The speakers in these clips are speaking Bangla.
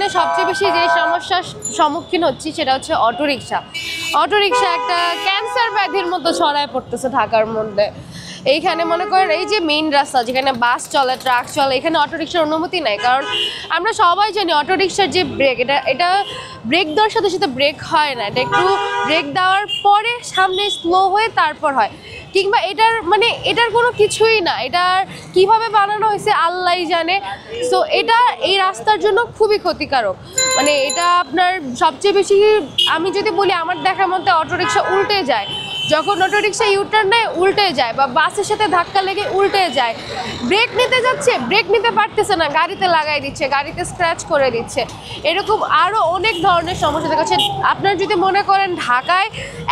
বর্তমানে সবচেয়ে বেশি যে সমস্যার সম্মুখীন হচ্ছি সেটা হচ্ছে অটোরিকশা। অটোরিকশা একটা ক্যান্সার ব্যাধির মতো ছড়ায় পড়তেছে ঢাকার মধ্যে। এইখানে মনে করেন এই যে মেইন রাস্তা যেখানে বাস চলে, ট্রাক চলে, এখানে অটোরিকশার অনুমতি নাই। কারণ আমরা সবাই জানি অটোরিকশার যে ব্রেক, এটা ব্রেক দেওয়ার সাথে সাথে ব্রেক হয় না, এটা একটু ব্রেক দেওয়ার পরে সামনে স্লো হয়ে তারপর হয়, কিংবা এটার কোনো কিছুই না। এটার কিভাবে বানানো হয়েছে আল্লাহই জানে। সো এটা এই রাস্তার জন্য খুবই ক্ষতিকারক। মানে এটা আপনার সবচেয়ে বেশি, আমি যদি বলি আমার দেখা মতে অটোরিকশা উল্টে যায়, যখন অটোরিকশা ইউটার্ন নেয় উল্টে যায়, বা বাসের সাথে ধাক্কা লেগে উল্টে যায়। ব্রেক নিতে যাচ্ছে, ব্রেক নিতে পারতেছে না, গাড়িতে লাগাই দিচ্ছে, গাড়িতে স্ক্র্যাচ করে দিচ্ছে। এরকম আরও অনেক ধরনের সমস্যা দেখা যাচ্ছে। আপনার যদি মনে করেন ঢাকায়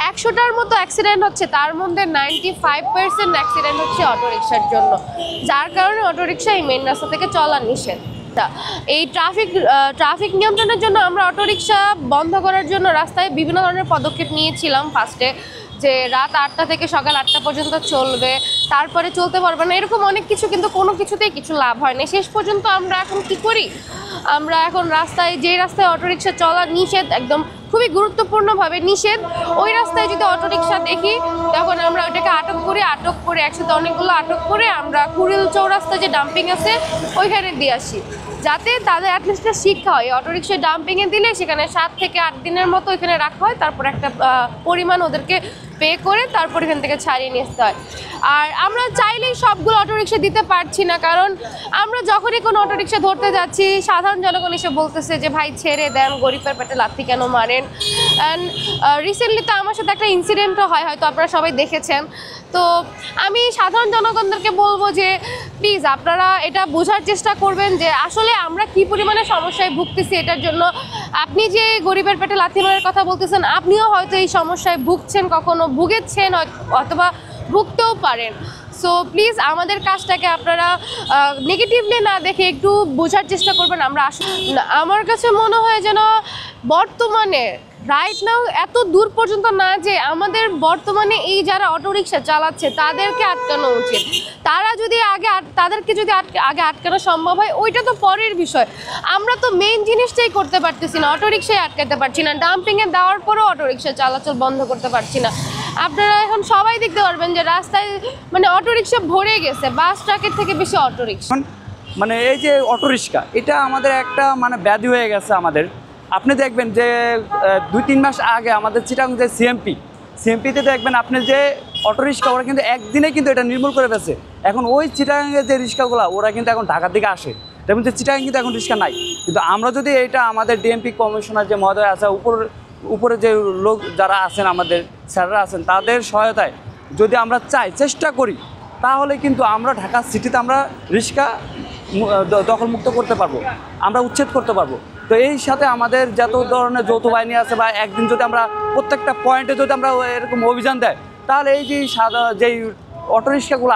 100টার মতো অ্যাক্সিডেন্ট হচ্ছে, তার মধ্যে 95% অ্যাক্সিডেন্ট হচ্ছে অটোরিকশার জন্য, যার কারণে অটোরিকশা এই মেন রাস্তা থেকে চলা নিষেধ। এই ট্রাফিক নিয়ন্ত্রণের জন্য আমরা অটোরিকশা বন্ধ করার জন্য রাস্তায় বিভিন্ন ধরনের পদক্ষেপ নিয়েছিলাম। ফার্স্টে যে রাত 8টা থেকে সকাল 8টা পর্যন্ত চলবে, তারপরে চলতে পারবে না, এরকম অনেক কিছু, কিন্তু কোনো কিছুতেই কিছু লাভ হয় না। শেষ পর্যন্ত আমরা এখন কি করি, আমরা এখন যে রাস্তায় অটোরিকশা চলা নিষেধ, একদম খুবই গুরুত্বপূর্ণভাবে নিষেধ, ওই রাস্তায় যদি অটোরিকশা দেখি তখন আমরা ওটাকে আটক করে একসাথে অনেকগুলো আটক করে আমরা কুড়িল চৌরাস্তা যে ডাম্পিং আছে ওইখানে দিয়ে আসি, যাতে তাদের অ্যাটলিস্ট শিক্ষা হয়। অটোরিকশায় ডাম্পিংয়ে দিলে সেখানে 7 থেকে 8 দিনের মতো এখানে রাখা হয়, তারপর একটা পরিমাণ ওদেরকে পে করে তারপর এখান থেকে ছাড়িয়ে নিয়ে আসতে হয়। আর আমরা চাইলেই সবগুলো অটোরিকশা দিতে পারছি না, কারণ আমরা যখনই কোনো অটোরিকশা ধরতে যাচ্ছি সাধারণ জনগণ এসে বলতেছে যে ভাই ছেড়ে দেন, গরিবের পেটে লাথি কেন মারেন। অ্যান্ড রিসেন্টলি তো আমার সাথে একটা ইনসিডেন্টও হয়, হয়তো আপনারা সবাই দেখেছেন। তো আমি সাধারণ জনগণদেরকে বলবো যে প্লিজ আপনারা এটা বোঝার চেষ্টা করবেন যে আসলে আমরা কি পরিমাণে সমস্যায় ভুগতেছি। এটার জন্য আপনি যে গরিবের পেটে লাথি মারার কথা বলতেছেন, আপনিও হয়তো এই সমস্যায় ভুগছেন, কখনো ভুগেছেন, অথবা ভুগতেও পারেন। সো প্লিজ আমাদের কাজটাকে আপনারা নেগেটিভলি না দেখে একটু বোঝার চেষ্টা করবেন। আমার কাছে মনে হয় যেন বর্তমানে রাইট নাও এত দূর পর্যন্ত না, যে আমাদের বর্তমানে এই যারা অটোরিকশা চালাচ্ছে তাদেরকে আটকানো উচিত। তারা যদি তাদেরকে যদি আগে আটকানো সম্ভব হয় ওইটা তো পরের বিষয়। আমরা তো মেইন জিনিসটাই করতে পারতেছি না, অটোরিকশায় আটকাতে পারছি না, ডাম্পিংয়ে দেওয়ার পরেও অটোরিকশা চলাচল বন্ধ করতে পারছি না। আপনারা এখন সবাই দেখতে পারবেন যে রাস্তায় মানে অটোরিকশা ভরে গেছে, বাস ট্রাকের থেকে বেশি অটোরিকশা। মানে এই যে অটোরিকশা, এটা আমাদের একটা মানে ব্যাধি হয়ে গেছে আমাদের। আপনি দেখবেন যে 2-3 মাস আগে আমাদের চিটাগাং যে সিএমপিতে দেখবেন আপনি যে অটোরিকশা, ওরা কিন্তু একদিনে কিন্তু এটা নির্মূল করে ফেলছে। এখন ওই চিটাগাংয়ের যে রিক্সাগুলো ওরা কিন্তু এখন ঢাকার দিকে আসে, দেখবেন যে চিটাগাং কিন্তু এখন রিক্সা নাই। কিন্তু আমরা যদি এটা আমাদের ডিএমপি কমিশনার যে মহোদয় আছে, উপরে যে লোক যারা আছেন, আমাদের স্যাররা আছেন, তাদের সহায়তায় যদি আমরা চেষ্টা করি, তাহলে কিন্তু আমরা ঢাকা সিটিতে আমরা রিক্সা দখলমুক্ত করতে পারবো, আমরা উচ্ছেদ করতে পারবো। তো এই সাথে আমাদের যত ধরনের যৌথ বাহিনী আছে, বা একদিন যদি আমরা প্রত্যেকটা পয়েন্টে যদি আমরা এরকম অভিযান দেয়, তাহলে এই যে যেই অটোরিক্সাগুলো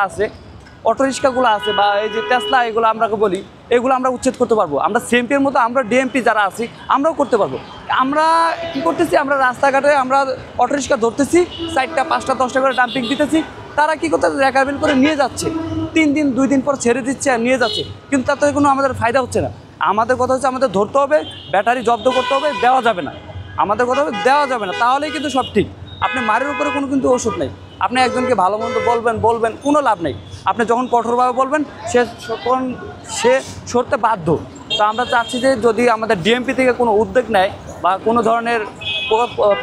আছে বা এই যে টেসলা, এগুলো আমরা বলি, এগুলো আমরা উচ্ছেদ করতে পারবো। আমরা সিএমপির মতো আমরা ডিএমপি যারা আছি আমরাও করতে পারবো। আমরা কি করতেছি, আমরা রাস্তাঘাটে আমরা অটোরিক্সা ধরতেছি, 4টা 5টা 10টা করে ডাম্পিং দিতেছি, তারা কী করতে রেকারবিল করে নিয়ে যাচ্ছে, 3 দিন 2 দিন পর ছেড়ে দিচ্ছে আর নিয়ে যাচ্ছে, কিন্তু তাতে কোনো আমাদের ফায়দা হচ্ছে না। আমাদের কথা হচ্ছে আমাদের ধরতে হবে, ব্যাটারি জব্দ করতে হবে, দেওয়া যাবে না, আমাদের কথা হবে দেওয়া যাবে না, তাহলেই কিন্তু সব ঠিক। আপনি মারের উপরে কোনো কিন্তু ওষুধ নেই। আপনি একজনকে ভালো মন্দ বলবেন কোনো লাভ নেই। আপনি যখন কঠোরভাবে বলবেন সে সরতে বাধ্য। তো আমরা চাচ্ছি যে যদি আমাদের ডিএমপি থেকে কোনো উদ্যোগ নেয় বা কোনো ধরনের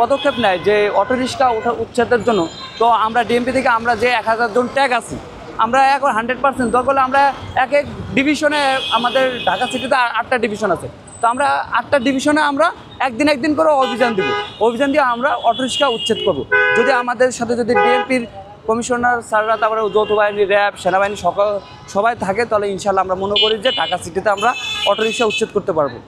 পদক্ষেপ নেয় যে অটোরিক্সা উচ্ছেদের জন্য, তো আমরা ডিএমপি থেকে আমরা যে 1000 জন ট্যাগ আছি, আমরা এখন 100% দরকার হলে আমরা এক ডিভিশনে, আমাদের ঢাকা সিটিতে 8টা ডিভিশন আছে, তো আমরা 8টা ডিভিশনে আমরা একদিন করে অভিযান দিয়ে আমরা অটোরিক্সা উচ্ছেদ করব। যদি আমাদের সাথে যদি ডিএমপির কমিশনার স্যাররা, তারপরে যৌথ বাহিনী, র্যাব, সেনাবাহিনী সবাই থাকে, তাহলে ইনশাল্লাহ আমরা মনে করি যে ঢাকা সিটিতে আমরা অটোরিক্সা উচ্ছেদ করতে পারবো।